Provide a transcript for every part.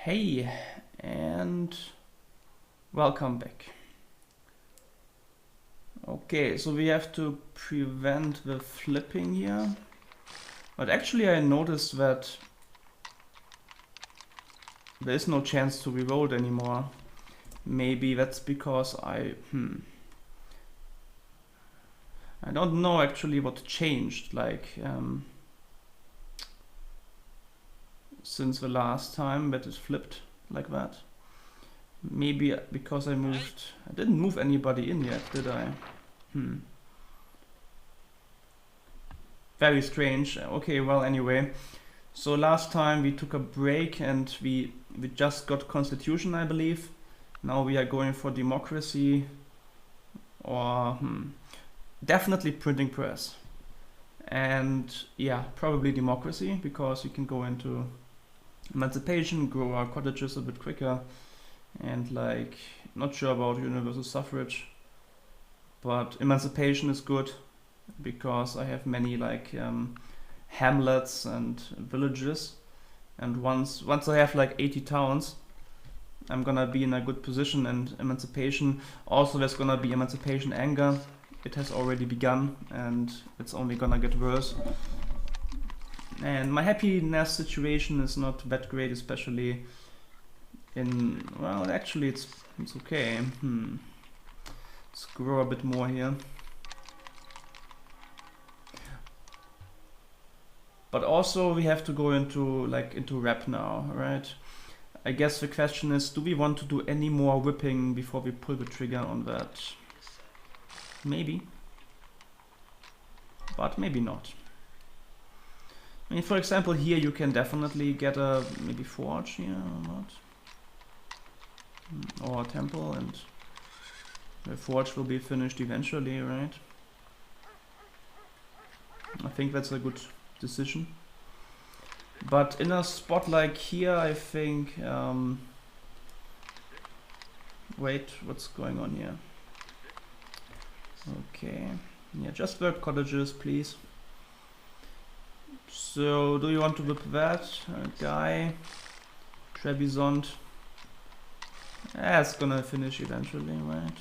Hey, and welcome back. Okay, so we have to prevent the flipping here. But actually I noticed that there is no chance to reroll anymore. Maybe that's because I don't know actually what changed, like since the last time that it flipped like that. Maybe because I didn't move anybody in yet, did I? Very strange. Okay, well, anyway. So last time we took a break and we just got constitution, I believe. Now we are going for democracy or definitely printing press. And yeah, probably democracy, because you can go into emancipation, grow our cottages a bit quicker, and like, not sure about universal suffrage, but emancipation is good because I have many like hamlets and villages, and once I have like 80 towns, I'm gonna be in a good position. And emancipation, also there's gonna be emancipation anger. It has already begun and it's only gonna get worse. And my happiness situation is not that great, especially in, well, actually it's okay. Let's grow a bit more here. But also we have to go into rep now, right? I guess the question is, do we want to do any more whipping before we pull the trigger on that? Maybe. But maybe not. I mean, for example, here you can definitely get a maybe forge here or not. Or a temple, and the forge will be finished eventually, right? I think that's a good decision. But in a spot like here, I think wait, what's going on here? Okay, yeah, just work cottages, please. So do you want to whip that guy? Trebizond. It's gonna finish eventually, right?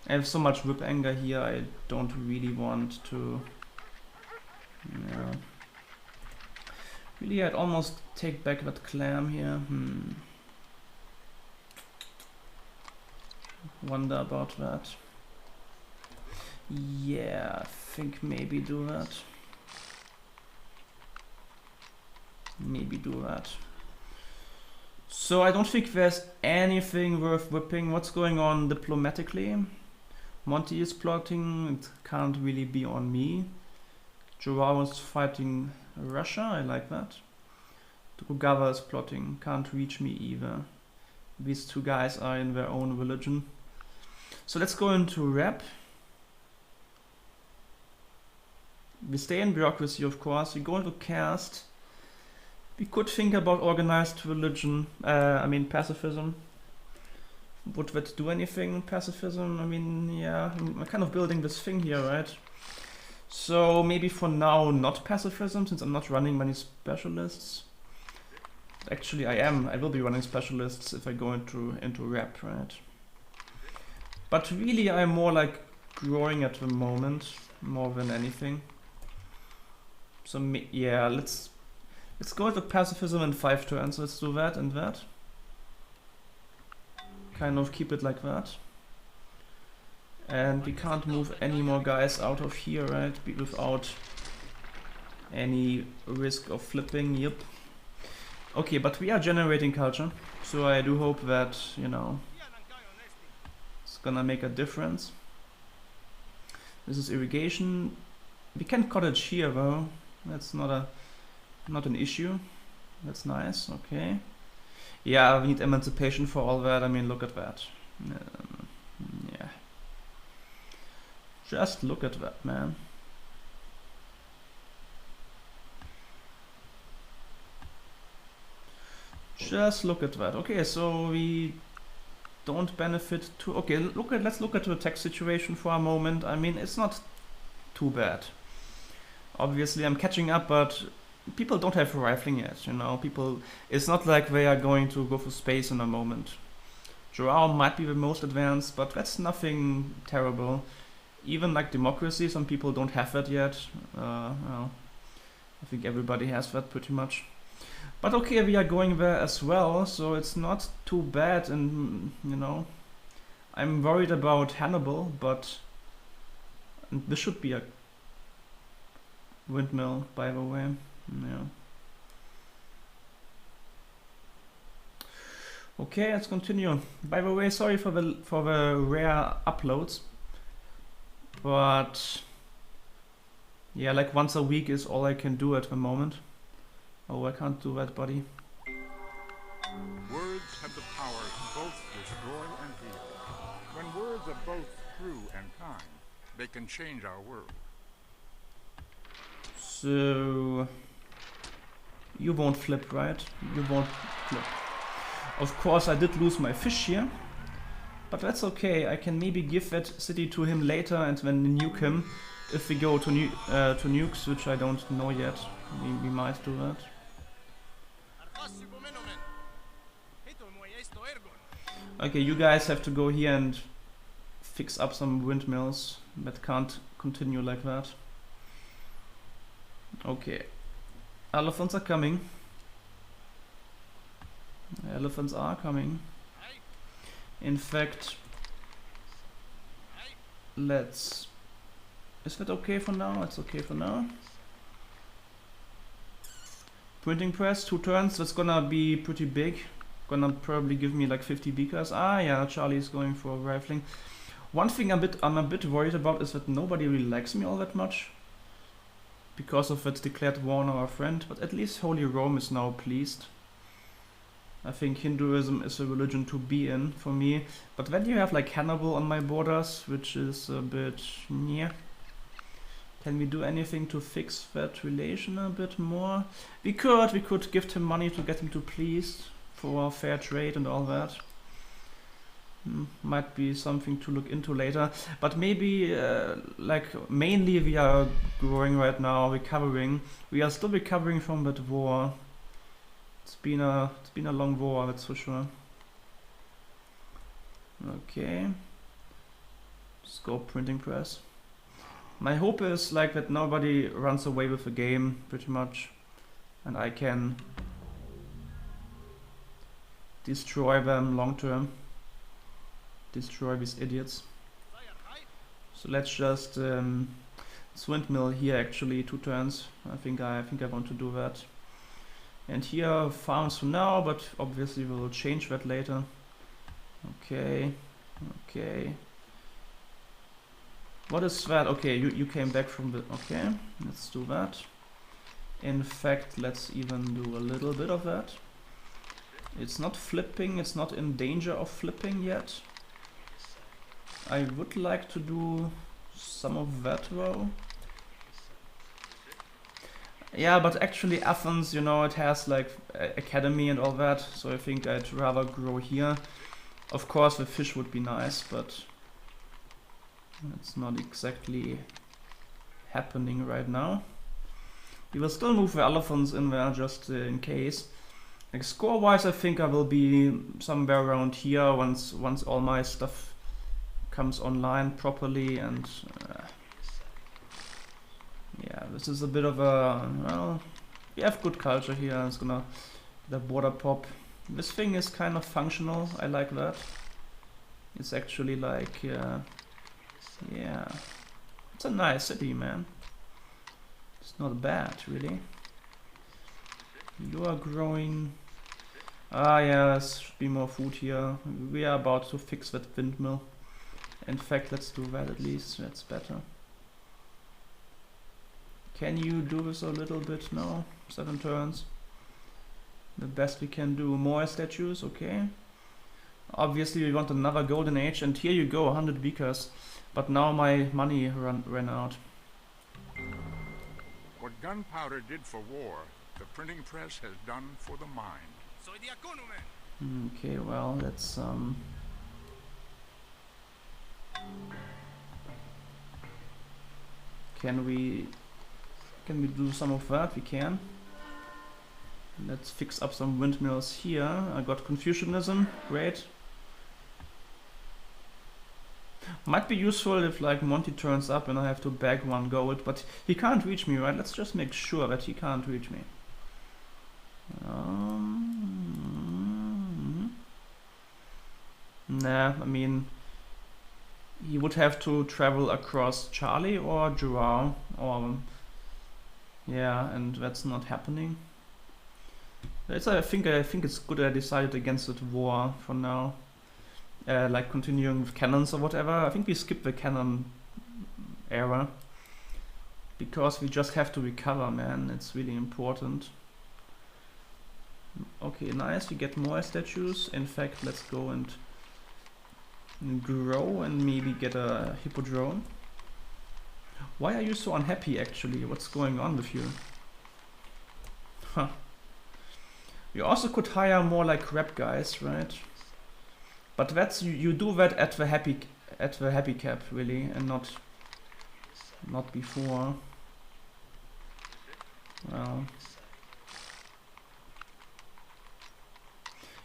I have so much whip anger here, I don't really want to. Yeah. Really, I'd almost take back that clam here. Wonder about that. Yeah, I think maybe do that. Maybe do that. So I don't think there's anything worth whipping. What's going on diplomatically? Monty is plotting, it can't really be on me. Joao is fighting Russia, I like that. Tokugawa is plotting, can't reach me either. These two guys are in their own religion. So let's go into rep. We stay in bureaucracy, of course. We go into caste. We could think about organized religion, pacifism. Would that do anything, pacifism? I mean, yeah, I'm kind of building this thing here, right? So maybe for now not pacifism, since I'm not running many specialists. Actually I will be running specialists if I go into rep, right? But really I'm more like growing at the moment, more than anything. So yeah, let's go to pacifism in 5 turns. Let's do that and that. Kind of keep it like that. And we can't move any more guys out of here, right? Without any risk of flipping, yep. Okay, but we are generating culture. So I do hope that, you know, it's gonna make a difference. This is irrigation. We can cottage here though. That's not an issue. That's nice, okay. Yeah, we need emancipation for all that. I mean, look at that. Yeah. Just look at that, man. Just look at that. Okay, so we don't benefit too. Okay, let's look at the tax situation for a moment. I mean, it's not too bad. Obviously, I'm catching up, but people don't have rifling yet, you know. People, it's not like they are going to go for space in a moment. Joao might be the most advanced, but that's nothing terrible. Even like democracy, some people don't have that yet. Well, I think everybody has that pretty much. But okay, we are going there as well, so it's not too bad. And you know, I'm worried about Hannibal, but this should be a windmill, by the way. Yeah. Okay, let's continue. By the way, sorry for the rare uploads, but yeah, like once a week is all I can do at the moment. Oh, I can't do that, buddy. Words have the power to both destroy and heal. When words are both true and kind, they can change our world. So you won't flip, right? You won't flip. Of course, I did lose my fish here, but that's okay. I can maybe give that city to him later and then nuke him if we go to nukes, which I don't know yet. We might do that. Okay, you guys have to go here and fix up some windmills. That can't continue like that. Okay. Elephants are coming. Elephants are coming. In fact, let's... Is that okay for now? It's okay for now. Printing press, 2 turns. That's gonna be pretty big. Gonna probably give me like 50 beakers. Ah yeah, Charlie is going for rifling. One thing I'm a bit worried about is that nobody really likes me all that much, because of its declared war on our friend, but at least Holy Rome is now pleased. I think Hinduism is a religion to be in for me, but then you have like Hannibal on my borders, which is a bit yeah. Can we do anything to fix that relation a bit more? We could give him money to get him to pleased for fair trade and all that. Might be something to look into later, but maybe like mainly we are growing right now, recovering. We are still recovering from that war. It's been a long war, that's for sure. Okay, let's go printing press. My hope is like that nobody runs away with the game pretty much, and I can destroy them long term. Destroy these idiots. So let's just windmill here actually 2 turns. I think I want to do that. And here farms for now, but obviously we'll change that later. Okay, okay. What is that? Okay, you came back from the... Okay, let's do that. In fact, let's even do a little bit of that. It's not flipping, it's not in danger of flipping yet. I would like to do some of that though. Yeah, but actually Athens, you know, it has like academy and all that, so I think I'd rather grow here. Of course the fish would be nice, but it's not exactly happening right now. We will still move the elephants in there just in case. Like score wise, I think I will be somewhere around here once all my stuff comes online properly, and yeah, this is a bit of a, well, we have good culture here. It's gonna, the border pop. This thing is kind of functional, I like that. It's actually like, yeah, it's a nice city, man. It's not bad, really. You are growing. Ah, yeah, there should be more food here. We are about to fix that windmill. In fact, let's do that at least. That's better. Can you do this a little bit now? 7 turns. The best we can do. More statues, okay. Obviously, we want another golden age, and here you go, 100 beakers. But now my money ran out. What gunpowder did for war, the printing press has done for the mind. Okay, well, let's Can we do some of that? We can. Let's fix up some windmills here. I got Confucianism, great. Might be useful if like Monty turns up and I have to bag 1 gold, but he can't reach me, right? Let's just make sure that he can't reach me. Nah, I mean, he would have to travel across Charlie or Joao, or yeah, and that's not happening. I think it's good I decided against the war for now. Like continuing with cannons or whatever. I think we skip the cannon era because we just have to recover, man. It's really important. Okay, nice. We get more statues. In fact, let's go and grow and maybe get a hippodrome. Why are you so unhappy actually? What's going on with you? Huh. You also could hire more like rep guys, right? But that's you do that at the happy cap really, and not before. Well,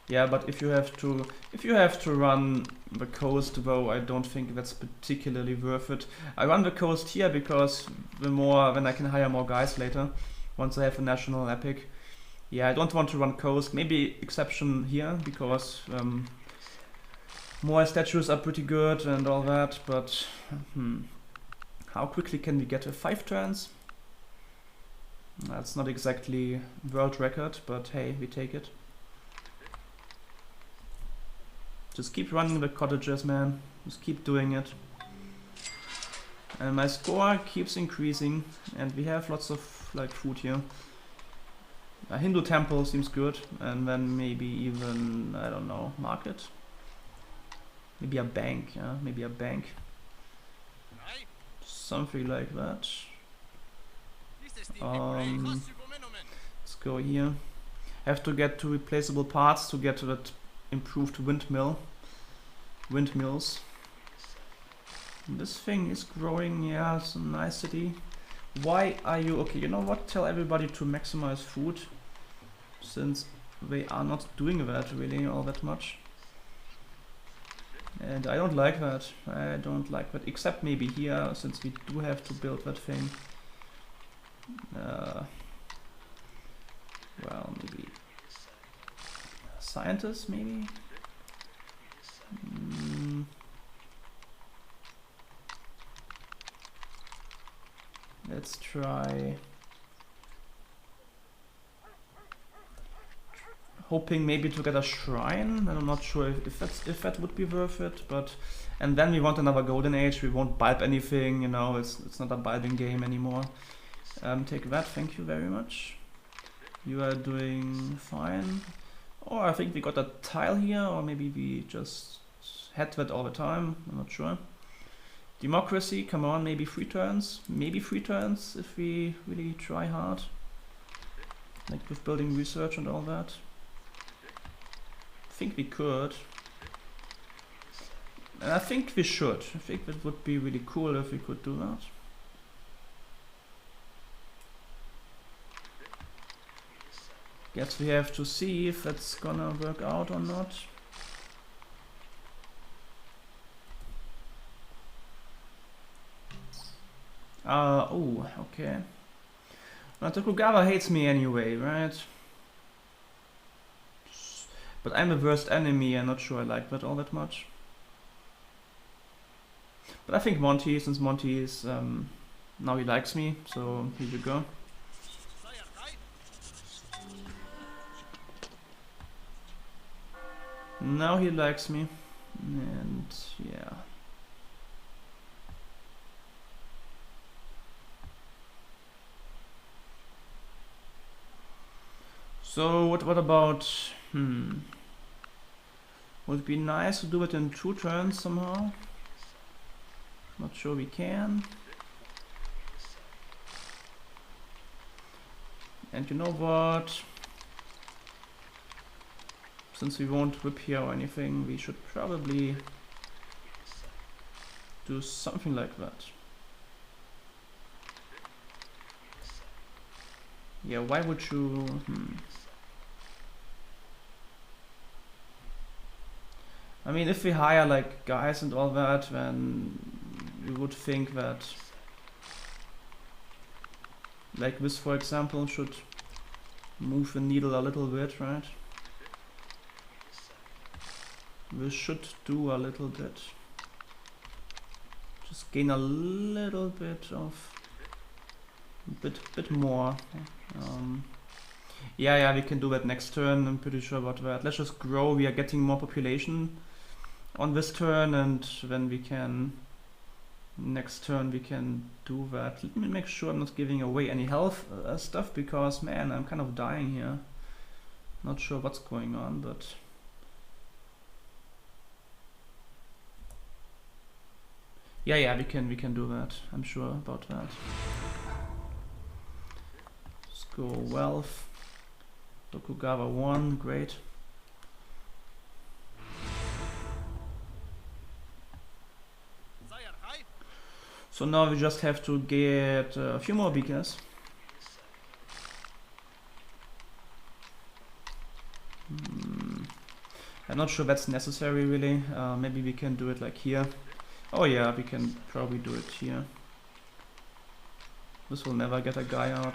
yeah, but if you have to run the coast though, I don't think that's particularly worth it. I run the coast here because then I can hire more guys later once I have a national epic. Yeah, I don't want to run coast. Maybe exception here because more statues are pretty good and all that, but how quickly can we get to 5 turns? That's not exactly world record, but hey, we take it. Just keep running the cottages, man. Just keep doing it. And my score keeps increasing, and we have lots of like food here. A Hindu temple seems good, and then maybe even, I don't know, market? Maybe a bank, yeah, maybe a bank. Something like that. Let's go here. Have to get to replaceable parts to get to that improved windmills. This thing is growing, yeah, it's a nice city. Why are you, okay, you know what, tell everybody to maximize food, since they are not doing that really all that much. And I don't like that, except maybe here, since we do have to build that thing. Well, maybe scientists, maybe? Let's try hoping maybe to get a shrine. I'm not sure if that would be worth it, but and then we want another golden age. We won't bulb anything, you know, it's not a bulbing game anymore. Take that, thank you very much. You are doing fine. Or I think we got a tile here, or maybe we just had that all the time, I'm not sure. Democracy, come on, maybe 3 turns? Maybe 3 turns if we really try hard. Like with building research and all that. I think we could. And I think we should. I think that would be really cool if we could do that. Guess we have to see if that's gonna work out or not. Oh, okay. Now Tokugawa hates me anyway, right? But I'm the worst enemy, I'm not sure I like that all that much. But I think Monty, since Monty is, now he likes me, so here you go. Now he likes me, and yeah. So what about, would be nice to do it in 2 turns somehow. Not sure we can. And you know what? Since we won't whip here or anything, we should probably do something like that. Yeah, why would you... I mean, if we hire like guys and all that, then you would think that like this, for example, should move the needle a little bit, right? This should do a little bit. Just gain a little bit of bit more. Yeah, we can do that next turn. I'm pretty sure about that. Let's just grow. We are getting more population on this turn, and then we can next turn we can do that. Let me make sure I'm not giving away any health stuff, because man, I'm kind of dying here. Not sure what's going on, but yeah, we can do that. I'm sure about that. Let's go wealth. Tokugawa 1, great. So now we just have to get a few more beacons. I'm not sure that's necessary really. Maybe we can do it like here. Oh yeah, we can probably do it here. This will never get a guy out.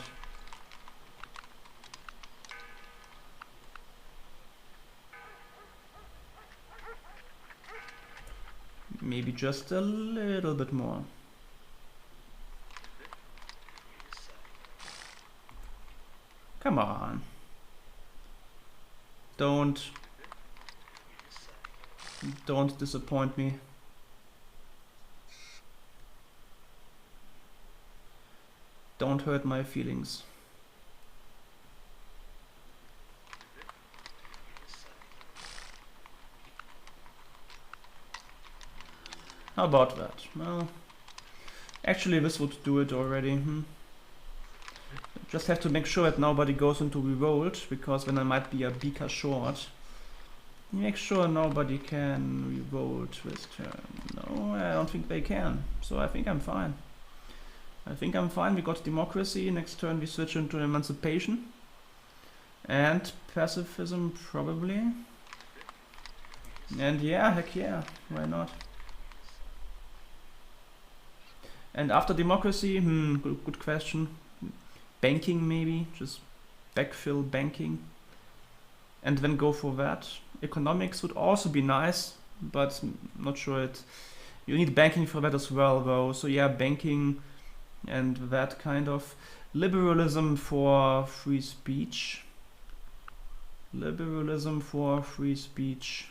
Maybe just a little bit more. Come on. Don't disappoint me. Don't hurt my feelings. How about that? Well, actually this would do it already. Just have to make sure that nobody goes into revolt, because then I might be a beaker short. Make sure nobody can revolt this turn. No, I don't think they can. So I think I'm fine. We got democracy. Next turn we switch into emancipation. And pacifism probably. And yeah, heck yeah, why not? And after democracy, good question. Banking maybe, just backfill banking. And then go for that. Economics would also be nice, but not sure it. You need banking for that as well though. So yeah, banking and that kind of. Liberalism for free speech. Liberalism for free speech.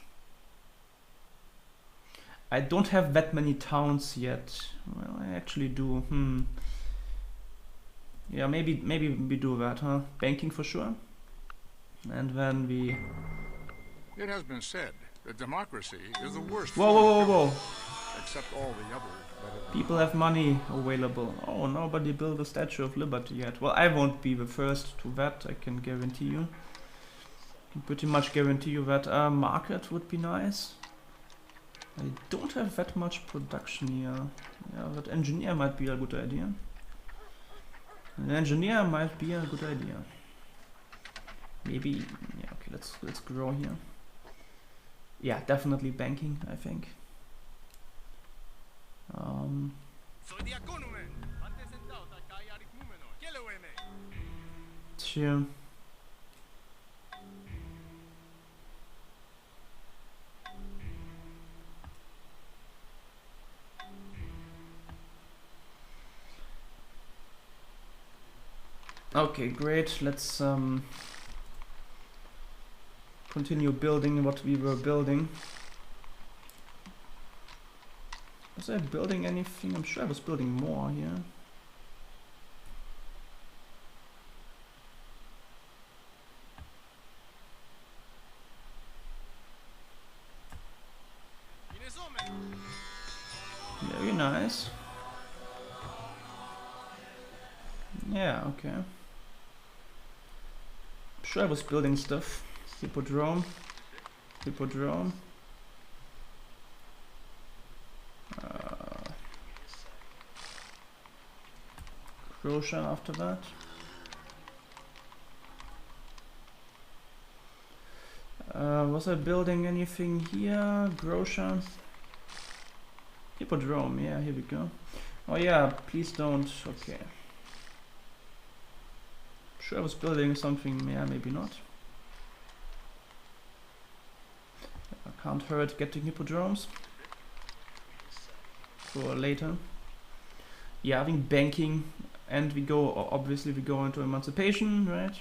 I don't have that many towns yet. Well, I actually do. Yeah, maybe we do that, huh? Banking for sure. And then we... It has been said that democracy is the worst. Whoa. Except all the others. People have money available. Oh, nobody built a Statue of Liberty yet. Well, I won't be the first to that, I can guarantee you. I can pretty much guarantee you that. Market would be nice. I don't have that much production here. Yeah, that engineer might be a good idea. An engineer might be a good idea. Maybe, yeah, okay, let's grow here. Yeah, definitely banking, I think. Sure. Okay, great. Let's continue building what we were building. Was I building anything? I'm sure I was building more here. Very nice. Yeah, okay. I'm sure I was building stuff. Hippodrome. Croatia after that. Was I building anything here? Grocer? Hippodrome, yeah, here we go. Oh yeah, please don't, okay. Sure I was building something, yeah, maybe not. I can't hurt getting hippodromes. For later. Yeah, having banking, and we go, obviously we go into emancipation, right?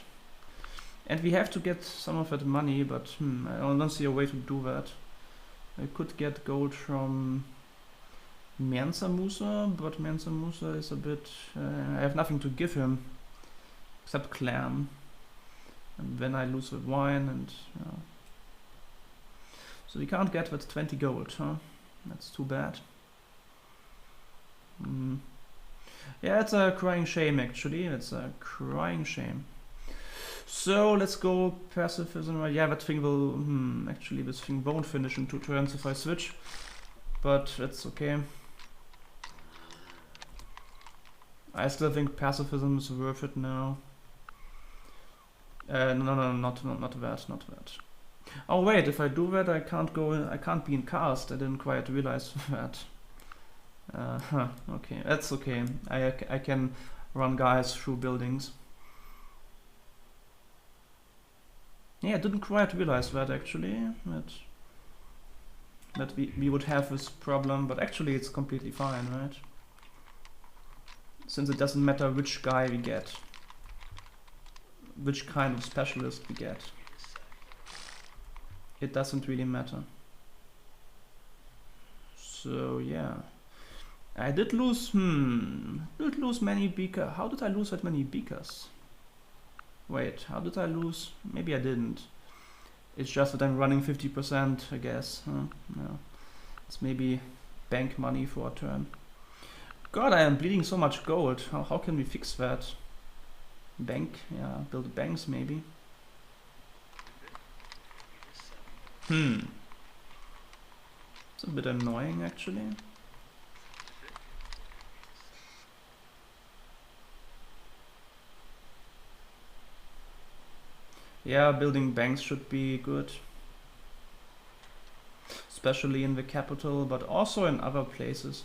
And we have to get some of that money, but I don't see a way to do that. I could get gold from Mansa Musa, but Mansa Musa is a bit... I have nothing to give him, except clam. And then I lose the wine, and... So we can't get that 20 gold, huh? That's too bad. Yeah, it's a crying shame, actually. It's a crying shame. So let's go pacifism. Yeah, that thing will... actually, this thing won't finish in 2 turns if I switch. But that's okay. I still think pacifism is worth it now. No, not that, not that. Oh wait, if I do that, I can't go in, I can't be in cast. I didn't quite realize that. Okay, that's okay. I can run guys through buildings. Yeah, I didn't quite realize that actually. That we would have this problem, but actually it's completely fine, right? Since it doesn't matter which guy we get. Which kind of specialist we get. It doesn't really matter. So yeah. I did lose many beakers. How did I lose that many beakers? Wait, how did I lose? Maybe I didn't. It's just that I'm running 50%, I guess. No. It's maybe bank money for a turn. God, I am bleeding so much gold. How can we fix that? Bank? Yeah, build banks maybe. It's a bit annoying actually. Yeah, building banks should be good. Especially in the capital, but also in other places.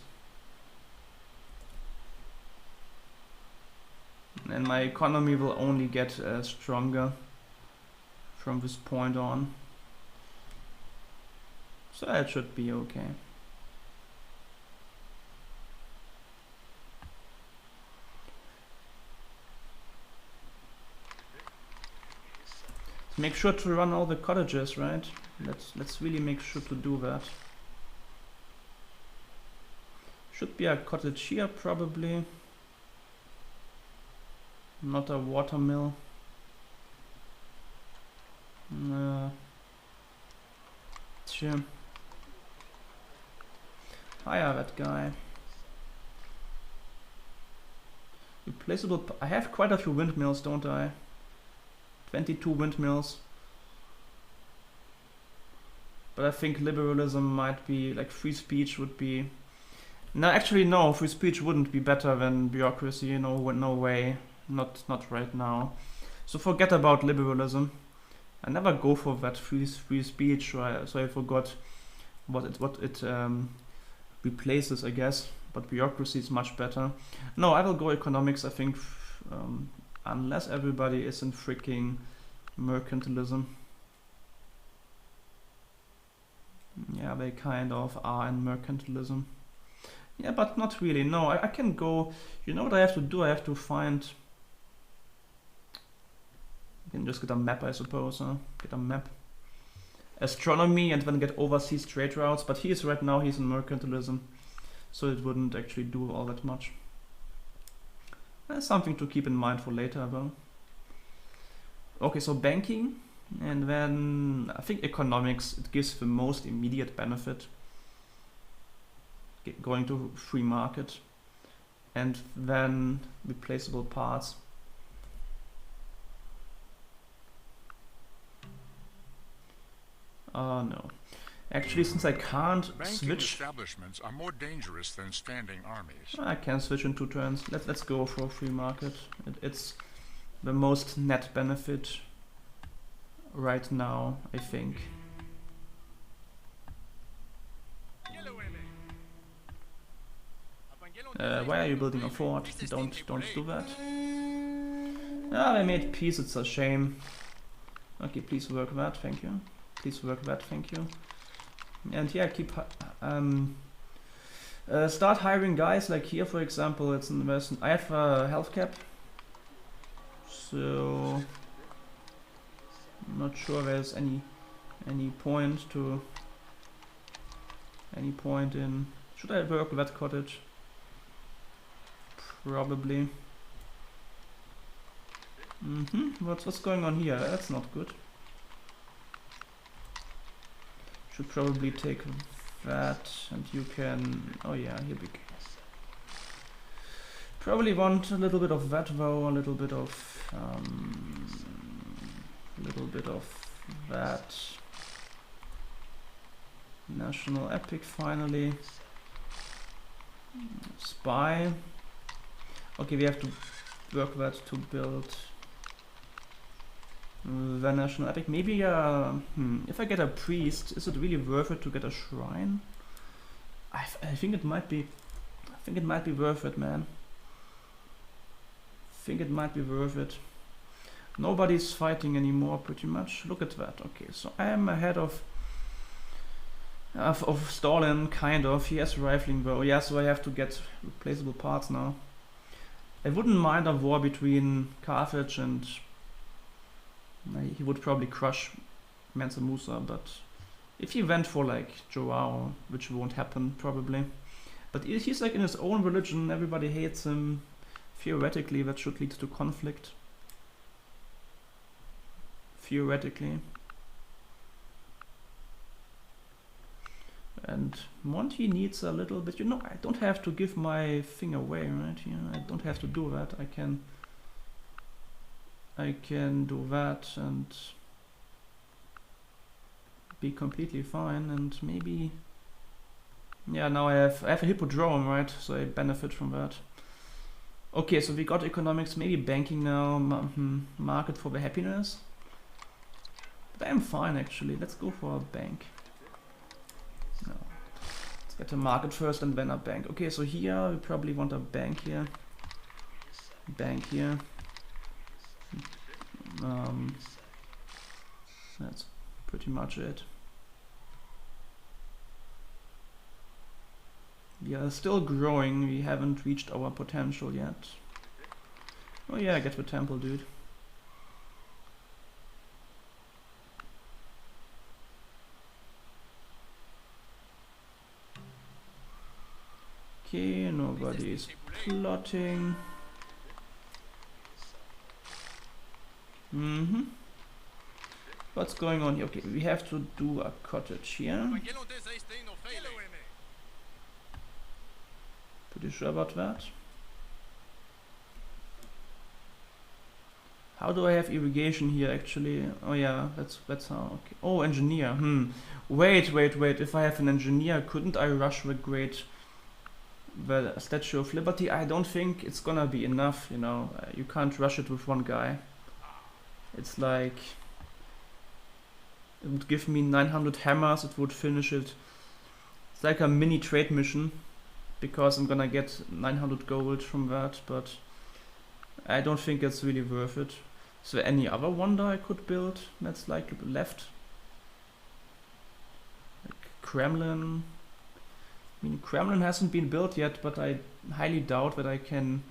And my economy will only get stronger from this point on. So that should be okay. Make sure to run all the cottages, right? Let's really make sure to do that. Should be a cottage here probably. Not a watermill. Sure. Hire that guy. Replaceable. I have quite a few windmills, don't I? 22 windmills. But I think liberalism might be, like free speech would be... No, actually no, free speech wouldn't be better than bureaucracy, no way. Not right now. So forget about liberalism. I never go for that free speech, so I forgot what it replaces, I guess. But bureaucracy is much better. No, I will go economics, I think, unless everybody is in freaking mercantilism. Yeah, they kind of are in mercantilism. Yeah, but not really. No, I can go... You know what I have to do? I have to find... I can just get a map, I suppose, huh? Get a map. Astronomy and then get overseas trade routes. But he's right now, he's in mercantilism. So it wouldn't actually do all that much. That's something to keep in mind for later, though. Okay, so banking. And then I think economics, it gives the most immediate benefit. Going to free market. And then replaceable parts. Oh no. Actually, since I can't switch... establishments are more dangerous than standing armies. I can switch in 2 turns. Let's go for free market. It's the most net benefit right now, I think. Why are you building a fort? Don't do that. Ah, I made peace, it's a shame. Okay, please work that, thank you. Please work that, thank you. And yeah, keep start hiring guys, like here for example, it's in the West. I have a health cap. So I'm not sure there's any point in. Should I work that cottage? Probably. What's going on here? That's not good. Should probably take that, and you can. Oh yeah, here we go. Probably want a little bit of that though, a little bit of that. National epic finally. Spy. Okay, we have to work that to build the national epic. Maybe if I get a priest, is it really worth it to get a shrine? I think it might be. I think it might be worth it, man. I think it might be worth it. Nobody's fighting anymore, pretty much. Look at that. Okay, so I am ahead of Stalin, kind of. He has rifling though. Yeah, so I have to get replaceable parts now. I wouldn't mind a war between Carthage and he would probably crush Mansa Musa, but if he went for like Joao, which won't happen probably, but he's like in his own religion, everybody hates him. Theoretically, that should lead to conflict. Theoretically. And Monty needs a little bit, you know, I don't have to give my thing away, right? You know, I don't have to do that. I can do that and be completely fine, and maybe, yeah, now I have a hippodrome, right? So I benefit from that. Okay, so we got economics, maybe banking now, market for the happiness. But I'm fine actually. Let's go for a bank. No. Let's get a market first and then a bank. Okay, so here we probably want a bank here. Bank here. That's pretty much it. We are still growing, we haven't reached our potential yet. Oh yeah, get the temple, dude. Okay, nobody is plotting. What's going on here? Okay, we have to do a cottage here. Pretty sure about that. How do I have irrigation here actually? Oh yeah, that's how. Okay. Oh, engineer. Wait. If I have an engineer, couldn't I rush the Statue of Liberty? I don't think it's gonna be enough, you know. You can't rush it with one guy. It's like, it would give me 900 hammers, it would finish it. It's like a mini trade mission, because I'm gonna get 900 gold from that, but I don't think it's really worth it. Is there any other wonder I could build that's like left? Like Kremlin. I mean, Kremlin hasn't been built yet, but I highly doubt that I can't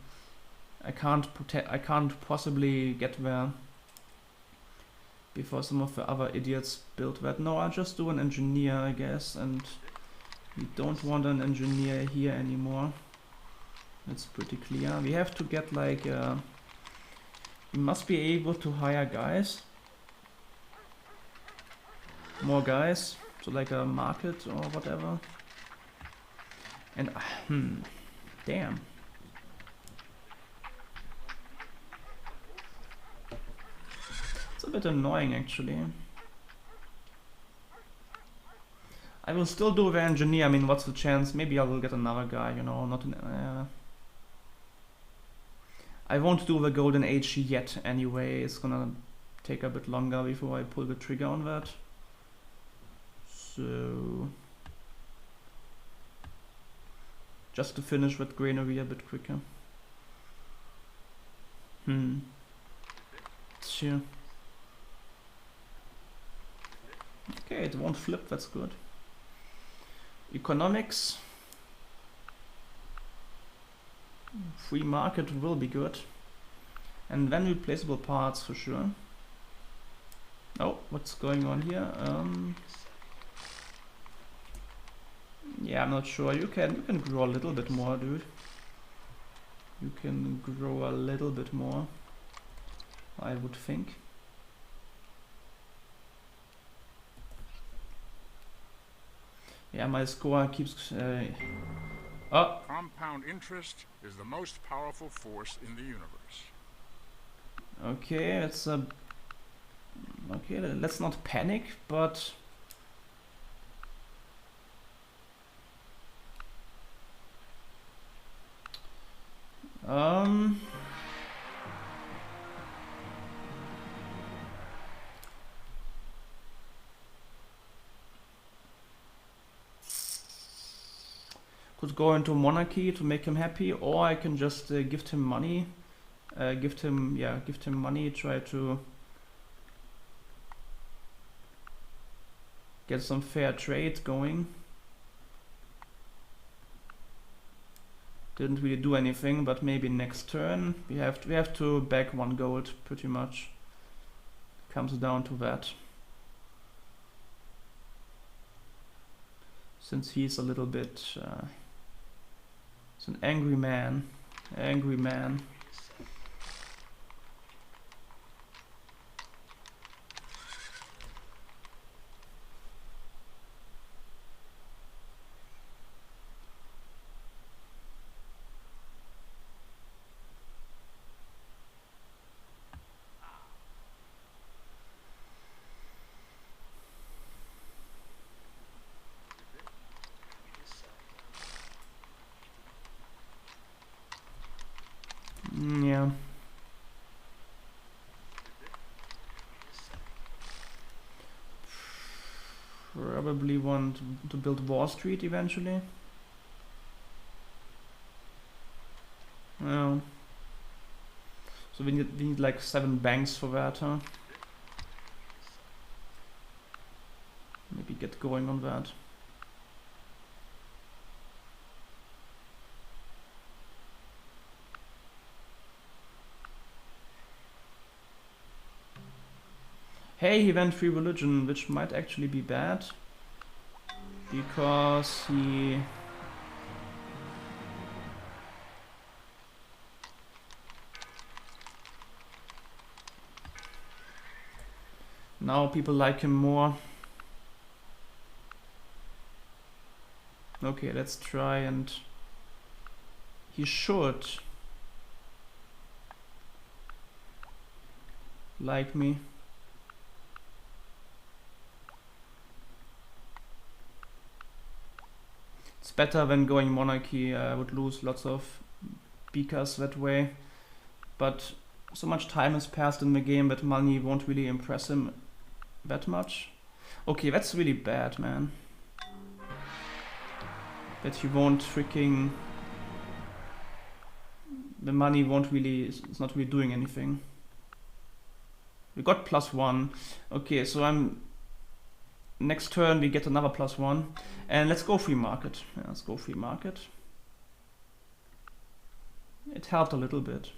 possibly get there before some of the other idiots build that. No, I'll just do an engineer, I guess, and we don't want an engineer here anymore. That's pretty clear. We have to get like we must be able to hire guys. More guys. So like a market or whatever. And damn. It's a bit annoying actually. I will still do the engineer. I mean, what's the chance? Maybe I will get another guy, you know, not an, I won't do the golden age yet anyway. It's gonna take a bit longer before I pull the trigger on that. So just to finish that granary a bit quicker. Sure. Okay, it won't flip, that's good. Economics. Free market will be good. And then replaceable parts for sure. Oh, what's going on here? Yeah, I'm not sure. You can grow a little bit more, dude. You can grow a little bit more, I would think. Yeah, my score keeps. Oh. Compound interest is the most powerful force in the universe. Okay, it's a. Okay, let's not panic, but. Could go into monarchy to make him happy, or I can just gift him money. Gift him money, try to get some fair trade going. Didn't really do anything, but maybe next turn we have to bag 1 gold pretty much. Comes down to that. Since he's a little bit it's an angry man. Angry man. Yeah. Probably want to build Wall Street eventually. Well, so we need like 7 banks for that, huh? Maybe get going on that. Hey, he went free religion, which might actually be bad. Because he... Now people like him more. Okay, let's try and... He should like me. It's better than going monarchy. I would lose lots of beakers that way. But so much time has passed in the game that money won't really impress him that much. Okay, that's really bad, man. That he won't freaking... The money won't really... It's not really doing anything. We got +1. Okay, so I'm... Next turn we get another +1. And let's go free market. Yeah, let's go free market. It helped a little bit.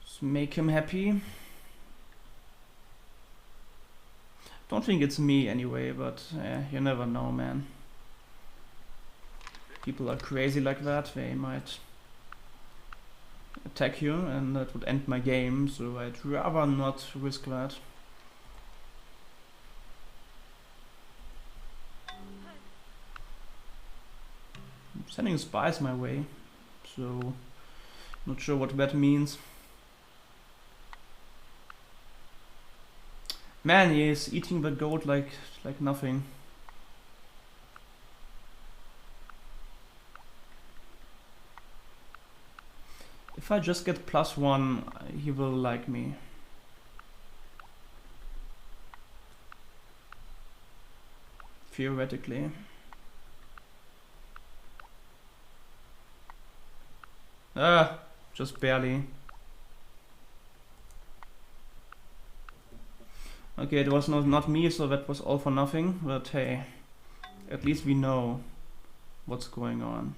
Just make him happy. Don't think it's me anyway, but you never know, man. People are crazy like that, they might attack you, and that would end my game, so I'd rather not risk that. I'm sending spies my way, so not sure what that means. Man, he is eating the gold like nothing. If I just get +1, he will like me. Theoretically. Just barely. Okay, it was not me, so that was all for nothing, but hey, at least we know what's going on.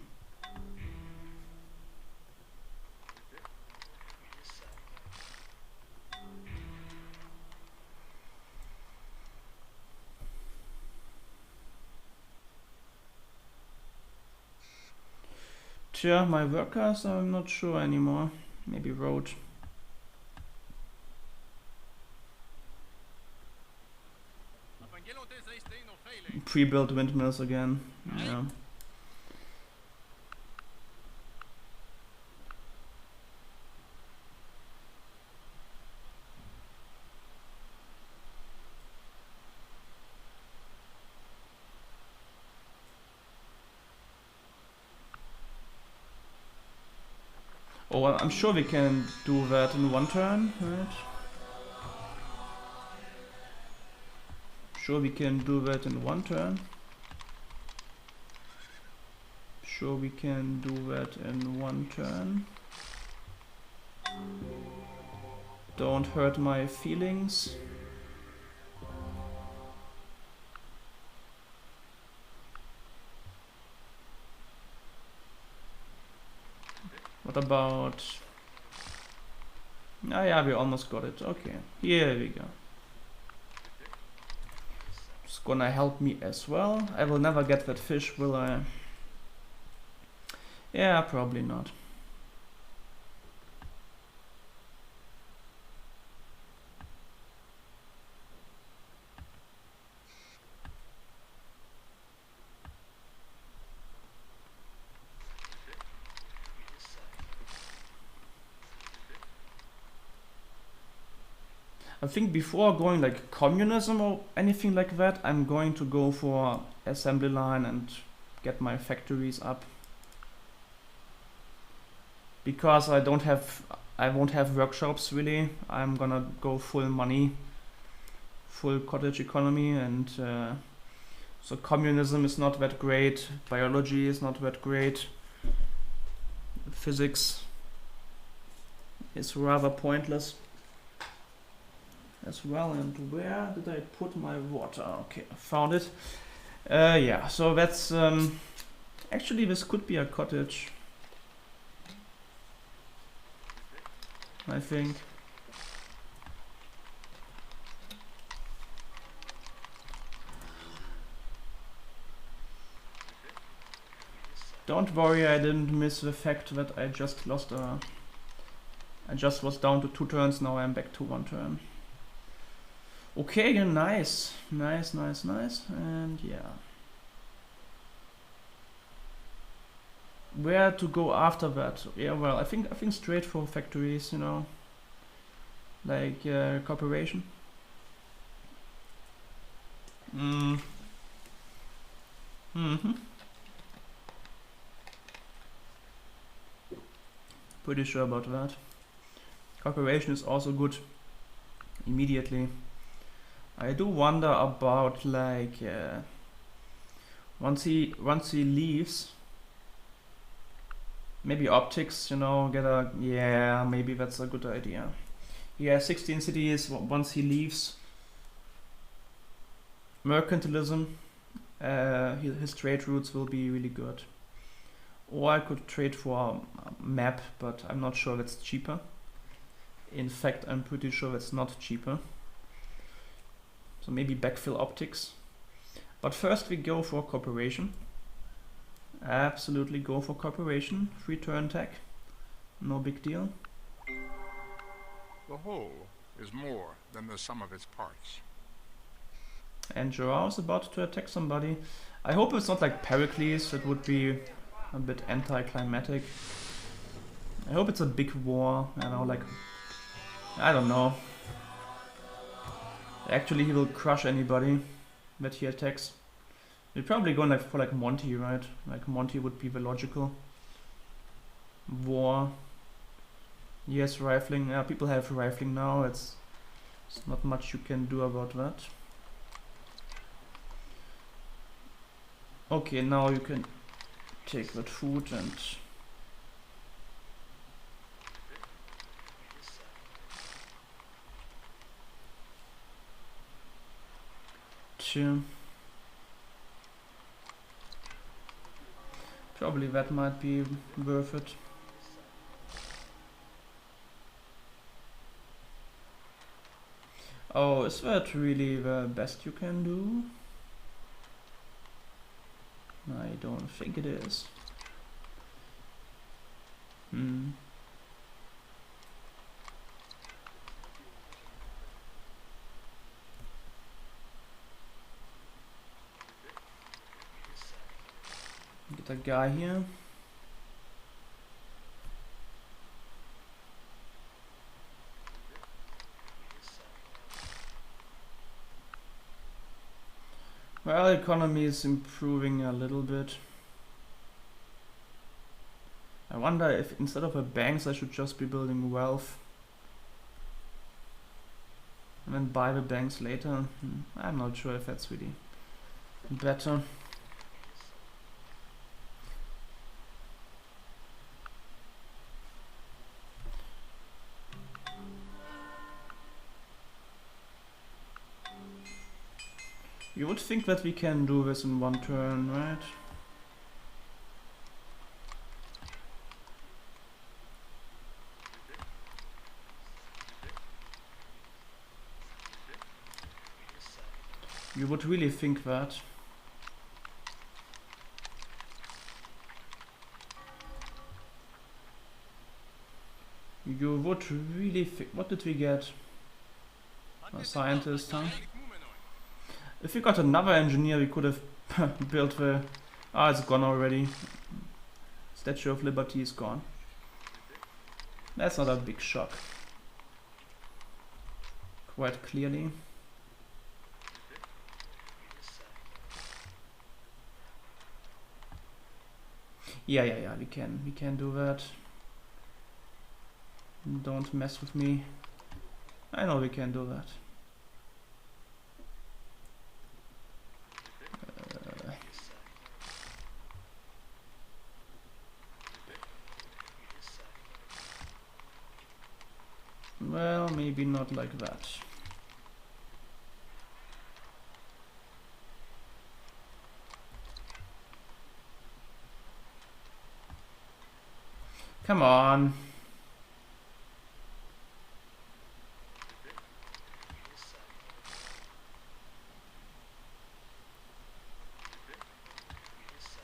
Sure, my workers, I'm not sure anymore. Maybe road. Pre-built windmills again. Yeah. Oh, I'm sure we can do that in one turn, right? Sure we can do that in one turn. Sure we can do that in one turn. Don't hurt my feelings. What about... Ah yeah, we almost got it. Okay, here we go. It's gonna help me as well. I will never get that fish, will I? Yeah, probably not. I think before going like communism or anything like that, I'm going to go for assembly line and get my factories up. Because I won't have workshops really. I'm gonna go full money, full cottage economy, and so communism is not that great, biology is not that great, physics is rather pointless as well. And where did I put my water? Okay, I found it. Yeah, so that's actually this could be a cottage, I think. Don't worry, I didn't miss the fact that I just lost I just was down to 2 turns, now I'm back to 1 turn. Okay, nice. Nice, nice, nice. And yeah. Where to go after that? Yeah, well, I think straight for factories, you know. Like cooperation. Pretty sure about that. Cooperation is also good immediately. I do wonder about like once he leaves, maybe optics, you know, get a, yeah, maybe that's a good idea. Yeah, 16 cities once he leaves. Mercantilism, his trade routes will be really good. Or I could trade for a map, but I'm not sure that's cheaper. In fact, I'm pretty sure it's not cheaper. So maybe backfill optics. But first we go for cooperation. Absolutely go for cooperation. Free turn tech. No big deal. The whole is more than the sum of its parts. And Jorao's about to attack somebody. I hope it's not like Pericles, it would be a bit anticlimactic. I hope it's a big war, you know, like, I don't know. Actually, he will crush anybody that he attacks. We're probably going like for like Monty, right? Like Monty would be the logical. War. Yes, rifling. Yeah, people have rifling now. It's not much you can do about that. Okay, now you can take that food and... Probably that might be worth it. Oh, is that really the best you can do? I don't think it is. Get a guy here. Well, economy is improving a little bit. I wonder if instead of a banks I should just be building wealth. And then buy the banks later. I'm not sure if that's really better. You would think that we can do this in one turn, right? You would really think that. You would really think... What did we get? A scientist, huh? If we got another engineer, we could have built the... Ah, it's gone already. Statue of Liberty is gone. That's not a big shock. Quite clearly. Yeah, we can do that. Don't mess with me. I know we can do that. Well, maybe not like that. Come on.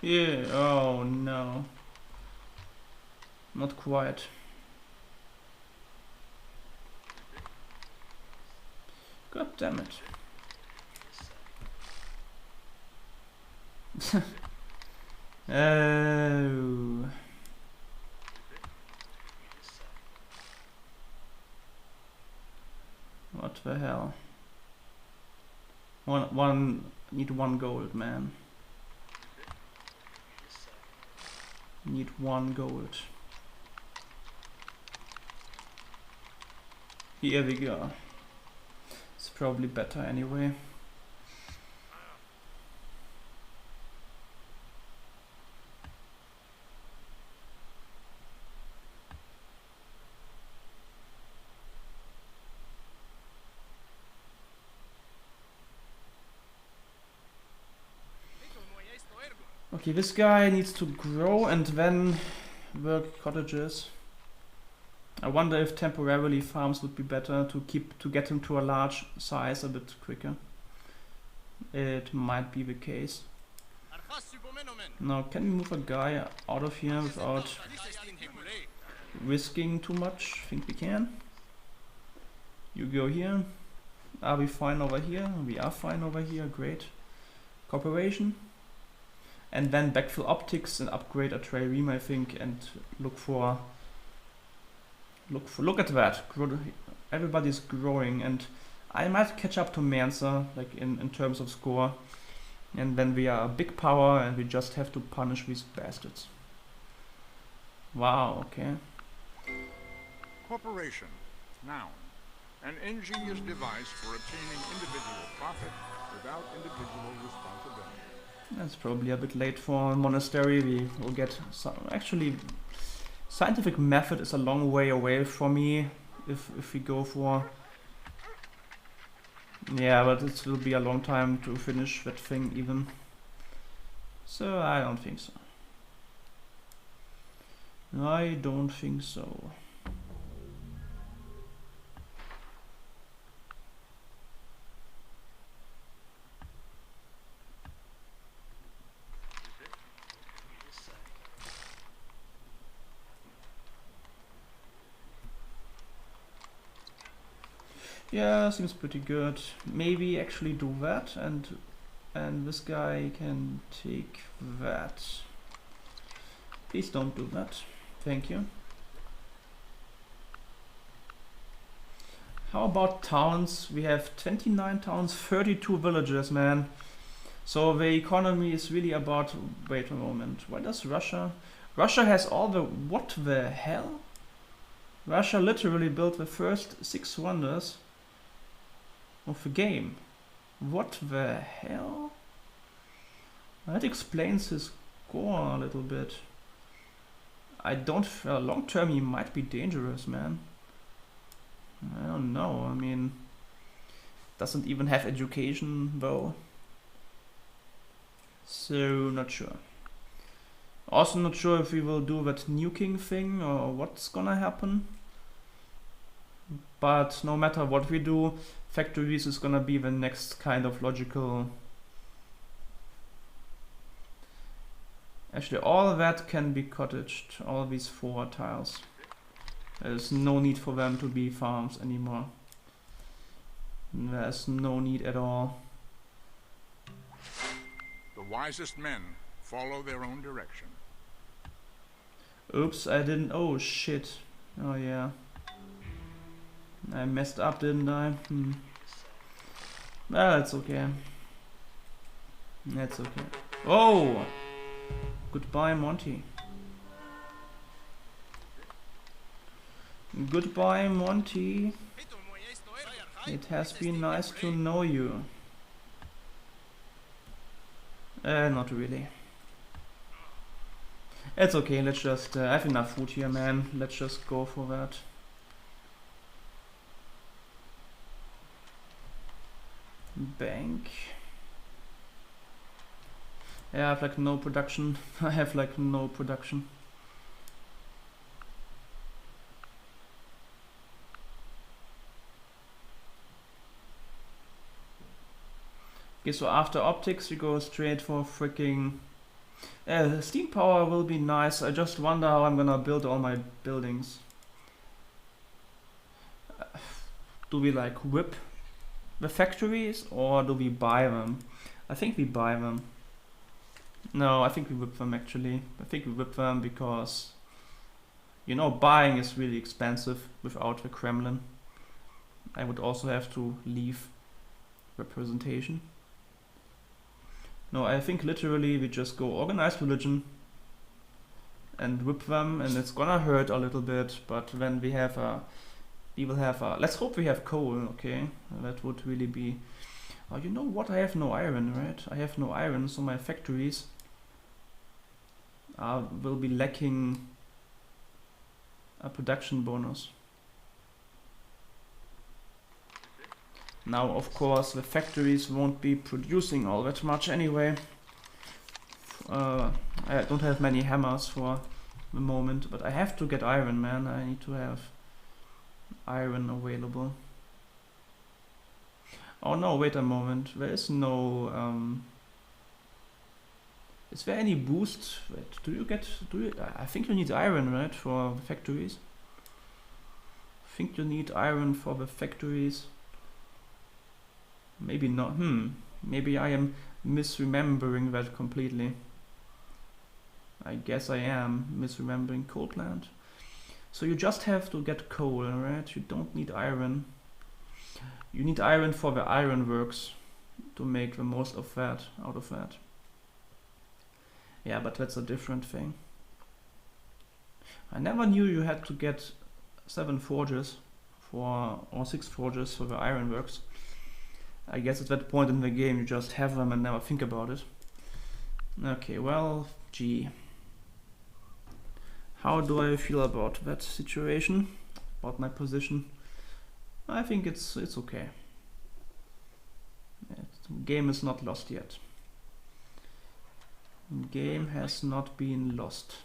Yeah, oh no. Not quite. God damn it. Oh. What the hell? Need one gold, man. Need one gold. Here we go. It's probably better anyway. Okay, this guy needs to grow and then work cottages. I wonder if temporarily farms would be better to get him to a large size a bit quicker. It might be the case. Now, can we move a guy out of here without risking too much. I think we can. You go here. Are we fine over here? We are fine over here. Great. Cooperation. And then backfill optics and upgrade a trireme, I think, and look at that. Everybody's growing, and I might catch up to Mansa, like in terms of score. And then we are a big power and we just have to punish these bastards. Wow, okay. Corporation. Noun. An ingenious device for obtaining individual profit without individual responsibility. That's probably a bit late for a monastery. We will get some. Actually, scientific method is a long way away from me if we go for. Yeah, but it will be a long time to finish that thing even. So I don't think so. I don't think so. Yeah, seems pretty good. Maybe actually do that, and this guy can take that. Please don't do that. Thank you. How about towns? We have 29 towns, 32 villages, man. So the economy is really about... Wait a moment. Why does Russia... Russia has all the... What the hell? Russia literally built the first 6 wonders of the game. What the hell? That explains his score a little bit. I don't... long term he might be dangerous, man. I don't know, I mean... Doesn't even have education, though. So, not sure. Also not sure if we will do that nuking thing or what's gonna happen. But no matter what we do, factories is gonna be the next kind of logical... Actually, all that can be cottaged, all these 4 tiles. There's no need for them to be farms anymore. There's no need at all. The wisest men follow their own direction. Oops, I didn't... Oh, shit. Oh, yeah. I messed up, didn't I? Well, it's okay. That's okay. Oh! Goodbye, Monty. Goodbye, Monty. It has been nice to know you. Not really. It's okay, let's just... I have enough food here, man. Let's just go for that. Bank. Yeah, I have like no production. I have like no production. Okay, so after optics we go straight for freaking... steam power will be nice. I just wonder how I'm gonna build all my buildings. Do we like whip the factories or do we buy them? I think we buy them. No, I think we whip them actually. I think we whip them because, you know, buying is really expensive without the Kremlin. I would also have to leave representation. No, I think literally we just go organized religion and whip them, and it's gonna hurt a little bit, but then we have a... We will have a... Let's hope we have coal, okay? That would really be... Oh, you know what? I have no iron, right? I have no iron, so my factories will be lacking a production bonus. Now, of course, the factories won't be producing all that much anyway. I don't have many hammers for the moment, but I have to get iron, man. I need to have iron available. Oh no, wait a moment. There is no... is there any boost? Wait, I think you need iron, right, for the factories? think you need iron for the factories. Maybe not. Maybe I am misremembering that completely. I guess I am misremembering coal plant. So you just have to get coal, right? You don't need iron. You need iron for the ironworks to make the most of that, out of that. Yeah, but that's a different thing. I never knew you had to get 7 forges for, or 6 forges for the ironworks. I guess at that point in the game you just have them and never think about it. Okay, well, gee. How do I feel about that situation? About my position? I think it's okay. The game is not lost yet. The game has not been lost.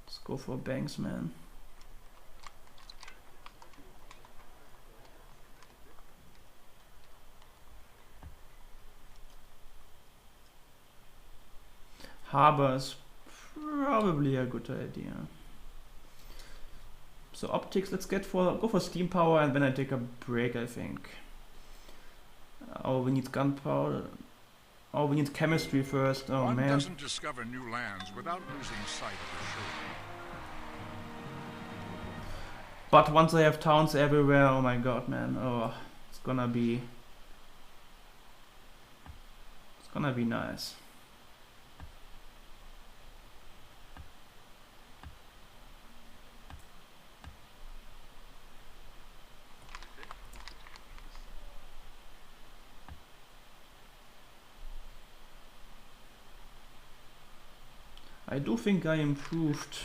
Let's go for banks, man. Harbor is probably a good idea. So optics, let's go for steam power and then I take a break, I think. Oh, we need gunpowder. Oh, we need chemistry first. Oh, One man. doesn't discover new lands without losing sight of the shore. But once I have towns everywhere, oh my god, man. Oh, it's gonna be nice. I do think I improved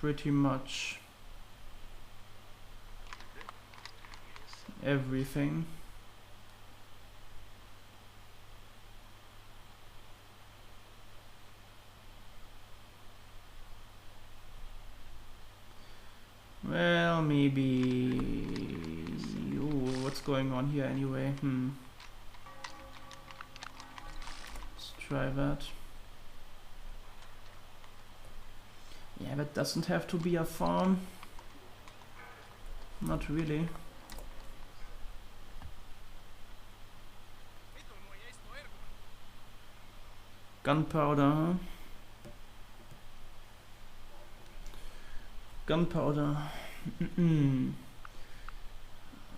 pretty much everything. Well, maybe... Ooh, what's going on here anyway? Let's try that. Yeah, that doesn't have to be a farm. Not really. Gunpowder, huh? Gunpowder.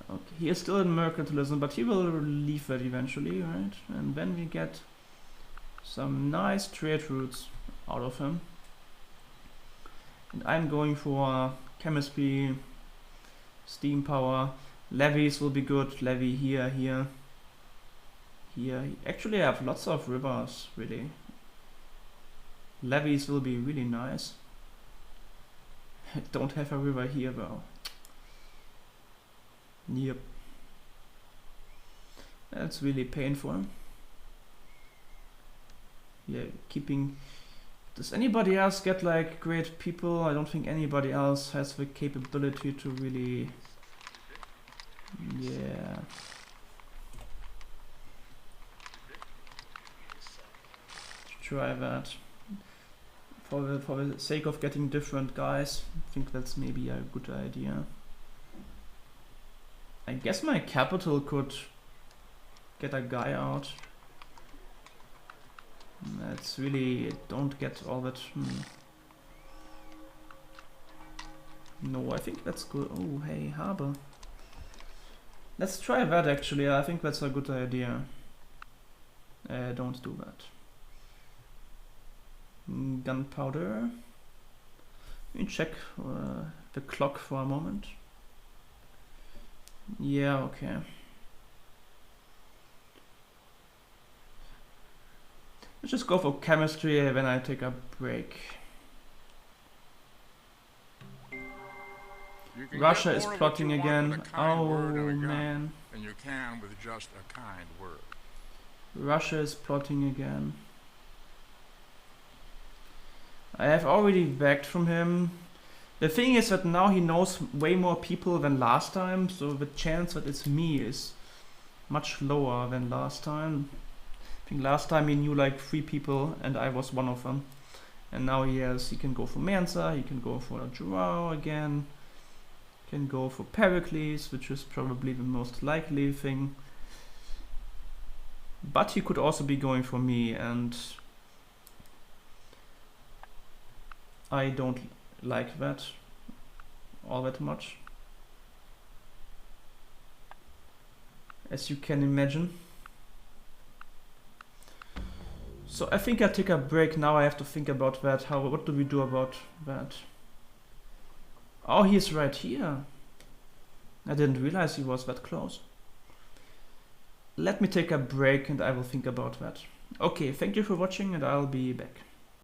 Okay, he is still in mercantilism, but he will leave that eventually, right? And then we get some nice trade routes out of him. And I'm going for chemistry, steam power, levees will be good, levee here, here, here. Actually I have lots of rivers, really. Levees will be really nice. I don't have a river here though. Yep. That's really painful. Yeah, keeping... Does anybody else get like great people? I don't think anybody else has the capability to really... Yeah. Try that. For the sake of getting different guys, I think that's maybe a good idea. I guess my capital could get a guy out. That's really, don't get all that. No, I think that's good. Oh, hey, harbor. Let's try that actually. I think that's a good idea. Don't do that. Gunpowder. Let me check the clock for a moment. Yeah, okay. Let's just go for chemistry when I take a break. Russia is plotting again. Oh man. And you can with just a kind word. Russia is plotting again. I have already begged from him. The thing is that now he knows way more people than last time, so the chance that it's me is much lower than last time. I think last time he knew like 3 people and I was one of them. And now he can go for Mansa, he can go for Joao again, can go for Pericles, which is probably the most likely thing. But he could also be going for me, and I don't like that all that much, as you can imagine. So I think I take a break now. I have to think about that. What do we do about that? Oh, he's right here. I didn't realize he was that close. Let me take a break and I will think about that. Okay, thank you for watching and I'll be back.